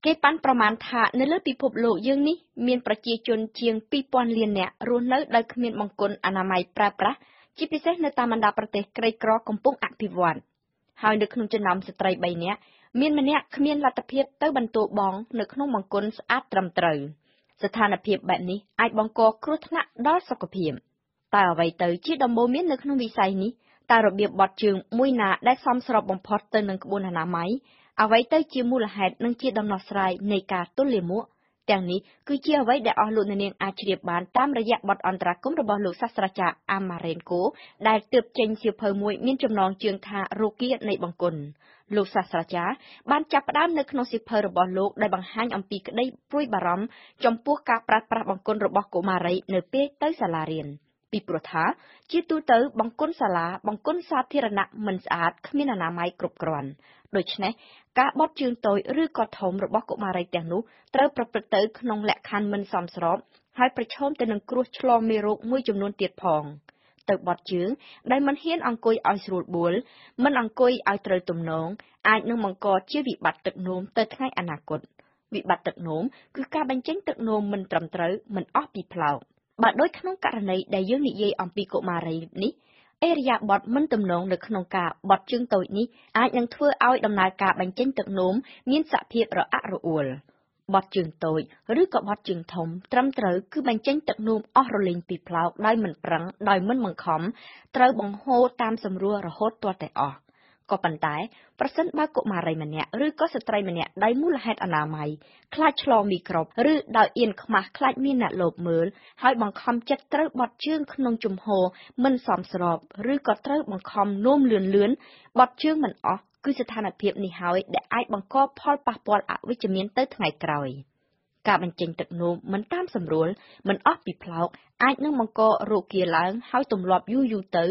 គេប៉ាន់ប្រមាណថានៅលើពិភពលោកយើងនេះមានប្រជាជនជាង 2000 លាននាក់រស់នៅដោយគ្មានបង្គន់អនាម័យប្រើប្រាស់ជាពិសេសនៅតាមបណ្ដាប្រទេសក្រីក្រកំពុងអភិវឌ្ឍន៍ហើយនៅក្នុងចំណោមស្ត្រី3នាក់មានម្នាក់គ្មានលទ្ធភាពទៅបន្ទោបងនៅក្នុងបង្គន់ស្អាតត្រឹមត្រូវស្ថានភាពបែបនេះអាចបង្កគ្រោះថ្នាក់ដល់សុខភាពតើអ្វីទៅជាដំបូន្មាននៅក្នុងវិស័យនេះតើរបៀបបត់ជើងមួយណាដែលសមស្របបំផុតទៅនឹងក្បួនអនាម័យអ្វីទៅជាមូលហេតុនិងជាដំណោះស្រាយនៃការទល់លាមកទាំងនេះគឺជាអ្វីដែលអស់លោកអ្នកនាងអាចជ្រាបបានតាមរយៈបទអន្តរាគមន៍របស់លោកសាស្ត្រាចារ្យអាម៉ារ៉េនកូដែលទើបចេញសៀវភៅមួយមានចំណងជើងថារោគានៃបង្គន់លោកសាស្ត្រាចារ្យបានចាប់ផ្ដើមនៅក្នុងសៀវភៅរបស់លោកដែលបង្ហាញអំពីក្តីព្រួយបារម្ភចំពោះការប្រើប្រាស់បង្គន់របស់កុមារីនៅពេលទៅសាលារៀនពីព្រោះថាជាទូទៅបង្គន់សាលាបង្គន់សាធារណៈមិនស្អាតគ្មានអនាម័យគ្រប់គ្រាន់ដូច្នេះការបត់ជើងតូចឬក៏ធំរបស់កុមារីទាំងនោះត្រូវប្រព្រឹត្តទៅក្នុងលក្ខខណ្ឌមិនសមស្របហើយប្រឈមទៅនឹងគ្រោះឆ្លងមេរោគមួយចំនួនទៀតផងទៅបត់ជើងដែលមិនហ៊ានអង្គុយឲ្យស្រួលបួលមិនអង្គុយឲ្យត្រូវទំនងអាចនឹងបង្កជាវិបត្តិទឹកនោមទៅថ្ងៃអនាគតវិបត្តិទឹកនោមគឺការបញ្ចេញទឹកនោមមិនត្រឹមត្រូវមិនអស់ពីផ្លោកបើដូចក្នុងករណីដែលយើងនិយាយអំពីកុមារីនេះអេរយាប័តមិនទំនងនៅក្នុងការបត់ជើងតូចនេះអាចនឹងធ្វើឲ្យដំណើរការបញ្ចេញទឹកនោមមានសភាពរអាក់រអួលបត់ជើងតូចឬក៏បត់ជើងធំត្រឹមត្រូវគឺបញ្ចេញទឹកនោមអស់រលីងពីផ្លោកដោយមិនប្រឹងដោយមិនបង្ខំត្រូវបង្ហូរតាមសម្រួលរហូតទាល់តែអស់ក៏ប៉ុន្តែប្រសិនបើកុមារីម្នាក់ឬក៏ស្ត្រីម្នាក់ដោយមូលហេតុអនាម័យខ្លាចឆ្លងមីក្រូបឬដោយអៀនខ្មាស់ខ្លាចមានអ្នកលបមើលហើយបង្ខំចិត្តត្រូវបត់ជើងក្នុងជំហរមិនសមស្របឬក៏ត្រូវបង្ខំនោមលឿនបត់ជើងមិនអស់គឺស្ថានភាពនេះហើយដែលអាចបង្កផលប៉ះពាល់អវិជ្ជមានទៅថ្ងៃក្រោយការបញ្ចេញទឹកនោមមិនតាមសម្រួលមិនអស់ពីផ្លោកអាចនឹងបង្ករោគាឡើងហើយទម្លាប់យូរទៅ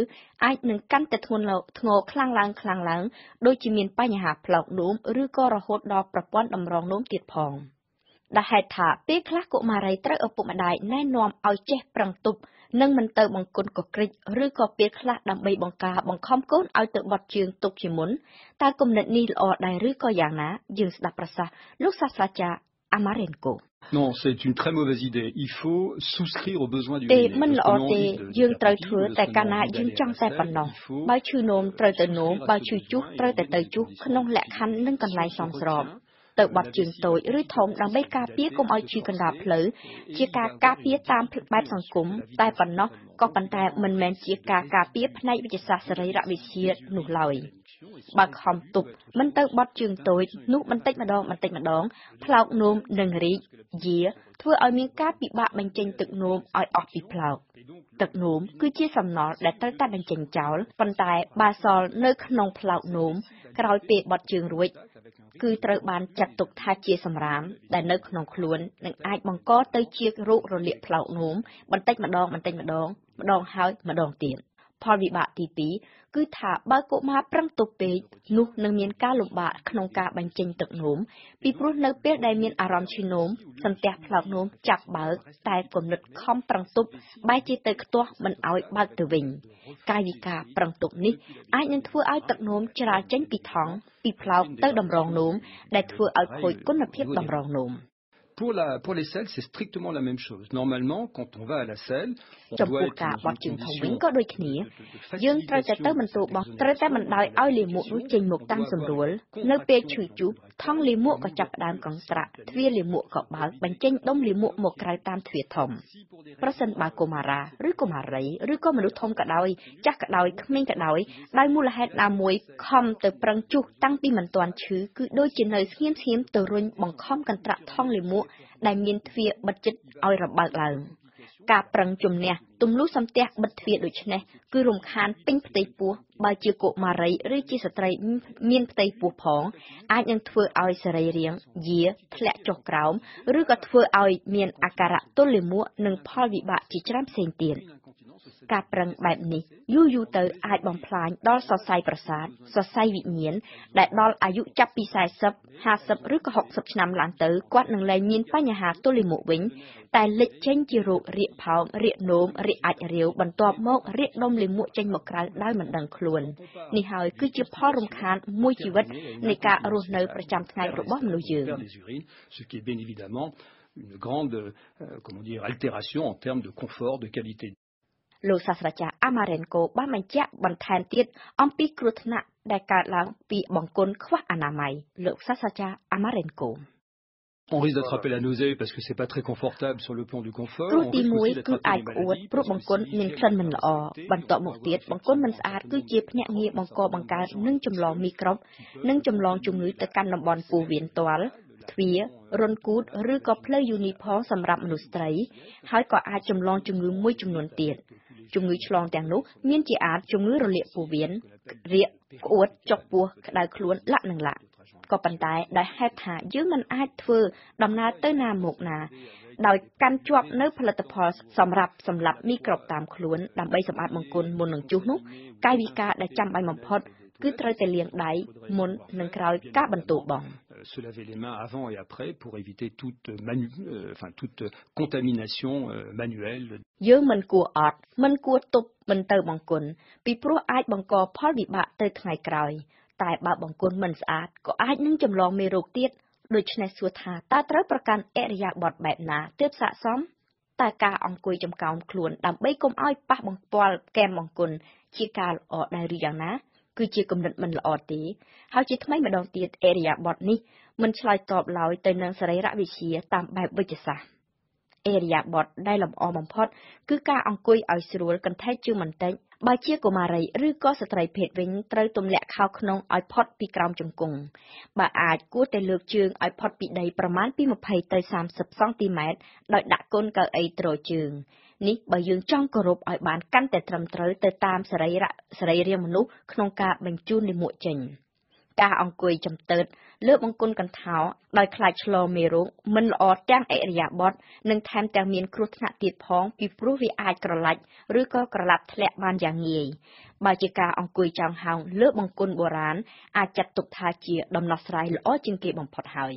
អាចនឹងកាន់តែធ្ងន់ធ្ងរខ្លាំងឡើងដូចជាមានបញ្ហាផ្លោកនោមឬក៏រហូតដល់ប្រព័ន្ធតម្រងនោមទៀតផងដែលហេតុថាពេលខ្លះកុមារីត្រូវឪពុកម្ដាយណែនាំឲ្យចេះប្រឹងទប់និងមិនទៅបង្គន់កក្រិចឬក៏ពេលខ្លះដើម្បីបង្ការបង្ខំកូនឲ្យទៅបត់ជើងទុកជាមុនតើគំនិតនេះល្អដែរឬក៏យ៉ាងណាយើងស្ដាប់ប្រសាសន៍លោកសាស្ត្រាចារ្យAmarenko Non, c'est une très mauvaise idée. Il faut souscrire aux besoins du ទេមិនល្អទេយើងត្រូវធ្វើតែកាលណាយើងចង់តែប៉ុណ្ណោះបើឈឺនោមត្រូវទៅនោមបើឈឺជុះត្រូវតែទៅជុះក្នុងលក្ខខណ្ឌនិងកន្លែងសមស្របទៅបត់ជើងតូចឬធំដើម្បីការពារកុំឲ្យឈឺកណ្ដាលផ្លូវជាការការពារតាមបែបសង្គមតែប៉ុណ្ណោះក៏ប៉ុន្តែមិនមែនជាការការពារផ្នែកវិទ្យាសាស្ត្រសរីរវិទ្យានោះឡើយបើខំទប់មិនទៅបត់ជើងតូចនោះបន្តិចម្ដងផ្លោកនោមនឹងរីកយាធ្វើឲ្យមានការពិបាកបញ្ចេញទឹកនោមឲ្យអស់ពីផ្លោកទឹកនោមគឺជាសំណល់ដែលត្រូវតែបញ្ចេញចោលប៉ុន្តែបើសល់នៅក្នុងផ្លោកនោមក្រោយពេលបត់ជើងរួចគឺត្រូវបានចាត់ទុកថាជាសម្រាមដែលនៅក្នុងខ្លួននឹងអាចបង្កទៅជារោគរលាកផ្លោកនោមបន្តិចម្ដងម្ដងហើយម្ដងទៀតផលវិបាកទី2គឺថាបើកុមារប្រឹងទប់ពេកនោះនឹងមានការលំបាកក្នុងការបញ្ចេញទឹកនោមពីព្រោះនៅពេលដែលមានអារម្មណ៍ឈឺនោមសន្ទះផ្លោកនោមចាប់បើកតែគំនិតខំប្រឹងទប់បែរជាទៅខ្ទាស់មិនឲ្យបើកទៅវិញកាយវិការប្រឹងទប់នេះអាចនឹងធ្វើឲ្យទឹកនោមច្រាលចេញពីថង់ពីផ្លោកទៅតម្រងនោមដែលធ្វើឲ្យខូចគុណភាពតម្រងនោមPour les selles, c'est strictement la même chose. Normalement, quand on va à la selle, on ចំ doit ពោះ être ការ dans ប une ត់ជើងធំវិញ condition ក៏ដូចគ្នាយើងត្រូវតែទៅបន្ទោបោះត្រូវតែមិនដោយឲ្យលាមកនោះចេញមកតាមសម្រួលនៅពេលឈឺជុះថង់លាមកក៏ចាប់ផ្ដើមកង្ត្រាក់ទ្វារលាមកក៏បើកបញ្ចេញដុំលាមកមកក្រៅតាមទ្វារធំប្រសិនបើកុមារាឬកុមារីឬក៏មនុស្សធំក៏ដោយចាស់ក៏ដោយក្មេងក៏ដោយដោយមូលហេតុណាមួយខំទៅប្រឹងជុះតាំងពីមិនទាន់ឈឺគឺដូចជានៅស្ងៀមទៅរុញបង្ខំកន្ត្រាក់ថង់លាមកដែលមានទ្វារបិទជិតឲ្យរបើកឡើងការប្រឹងជំនះទម្លុះសំទះបិទទ្វារដូចនេះគឺរំខានពេញផ្ទៃពោះបើជាកុមារីឬជាស្ត្រីមានផ្ទៃពោះផងអាចនឹងធ្វើឲ្យសរីរាង្គយាធ្លាក់ចុះក្រោមឬក៏ធ្វើឲ្យមានអាការៈទល់លាមកនិងផលវិបាកជាច្រើនផ្សេងទៀត ការប្រឹងបែបនេះយូរទៅអាចបំផ្លាញដល់សរសៃប្រសាទសរសៃវិញ្ញាណដែលដល់អាយុចាប់ពី40 50ឬក៏60ឆ្នាំឡើងទៅគាត់នឹងលែងមានបញ្ហាទល់លាមកវិញតែលេចចេញជារោគរាកផោងរាកនោមរាកអាចរាវបន្ទាប់មករាកដុំលាមកចេញមកក្រៅដោយមិនដឹងខ្លួននេះហើយគឺជាផលរំខានមួយជីវិតនៃការរស់នៅប្រចាំថ្ងៃរបស់មនុស្សយើង une grande comment dire, altération en termes de confort, de qualité. លោកសាស្ត្រាចារ្យ Amarenko បានបញ្ជាក់បន្ថែមទៀតអំពីគ្រោះថ្នាក់ដែលកើតឡើងពីបង្គន់ខ្វះអនាម័យលោកសាស្ត្រាចារ្យ Amarenko On risque d'attraper la nausée parce que c'est pas très confortable sur le plan du confort. ព្រោះទីមួយគឺអាចក្អួតព្រោះបង្គន់មានក្លិនមិនល្អបន្ទាប់មកទៀតបង្គន់មិនស្អាតគឺជាភ្នាក់ងារបង្កបង្កើតនិងចម្លងមីក្រូបនិងចម្លងជំងឺទៅកាន់តំបន់ពោះវៀនទាល់ទ្វាររន្ធគូតឬក៏ផ្លូវយូនីផងសម្រាប់មនុស្សស្ត្រីហើយក៏អាចចម្លងជំងឺមួយចំនួនទៀតជំងឺឆ្លងទាំងនោះមានជាអាចជំងឺរលាកពោះវៀនរាកក្អួតចុកពោះក្តៅខ្លួនលាក់នឹងលាក់ក៏ប៉ុន្តែដោយហេតុថាយើងមិនអាចធ្វើដំណើរទៅណាមកណាដោយកាន់ជាប់នៅផលិតផលសម្រាប់សម្លាប់មីក្រូបតាមខ្លួនដើម្បីសម្អាតបង្គន់មុននឹងជុះនោះកាយវិការដែលចាំបាច់បំផុតគឺត្រូវតែលាងដៃមុននិងក្រោយការបន្ទោបង់ se laver les mains avant et après pour éviter toute contamination manuelle យើងមិនគួរអត់មិនគួរទប់មិនទៅបង្គន់ពីព្រោះអាចបង្កផលវិបាកទៅថ្ងៃក្រោយតែបើបង្គន់មិនស្អាតក៏អាចនឹងចម្លងមេរោគទៀតដូច្នេះសួរថាតើត្រូវប្រកាន់អរិយាបថបែបណាទើបស័ក្តិសមតើការអង្គុយចំកោនខ្លួនដើម្បីកុំឲ្យប៉ះបង្ពាល់កែមបង្គន់ជាការល្អដែរឬយ៉ាងណាគឺជាគំនិតមិនល្អទេហើយជាថ្មីម្ដងទៀតអរិយាបថនេះមិនឆ្លើយតបឡើយទៅនឹងសរីរវិទ្យាតាមបែបវិទ្យាសាស្ត្រអរិយាបថដែលលម្អបំផុតគឺការអង្គុយឲ្យស្រួលកន្ធែកជើងបន្តិចបើជាកុមារីឬក៏ស្ត្រីភេទវិញត្រូវទម្លាក់ខោក្នុងឲ្យផុតពីក្រោមជង្គង់បើអាចគួរតែលើកជើងឲ្យផុតពីដីប្រមាណពី20ទៅ30សង់ទីម៉ែត្រដោយដាក់កូនកៅអីទ្រជើងនេះបើយើងចង់គោរពឲ្យបានកាន់តែត្រឹមត្រូវទៅតាមសរីរាង្គមនុស្សក្នុងការបញ្ជូនលាមកចេញការអង្គុយចំទើតលើបង្គន់កន្ធោដោយខ្លាចឆ្លងមេរោគមិនល្អទាំងអរិយាបថនិងថែមទាំងមានគ្រោះថ្នាក់ទៀតផងពីព្រោះវាអាចក្រឡាច់ឬក៏ក្រឡាប់ធ្លាក់បានយ៉ាងងាយបើជាការអង្គុយចောင်းហោងលើបង្គន់បុរាណអាចចាត់ទុកថាជាដំណោះស្រាយល្អជាងគេបំផុតហើយ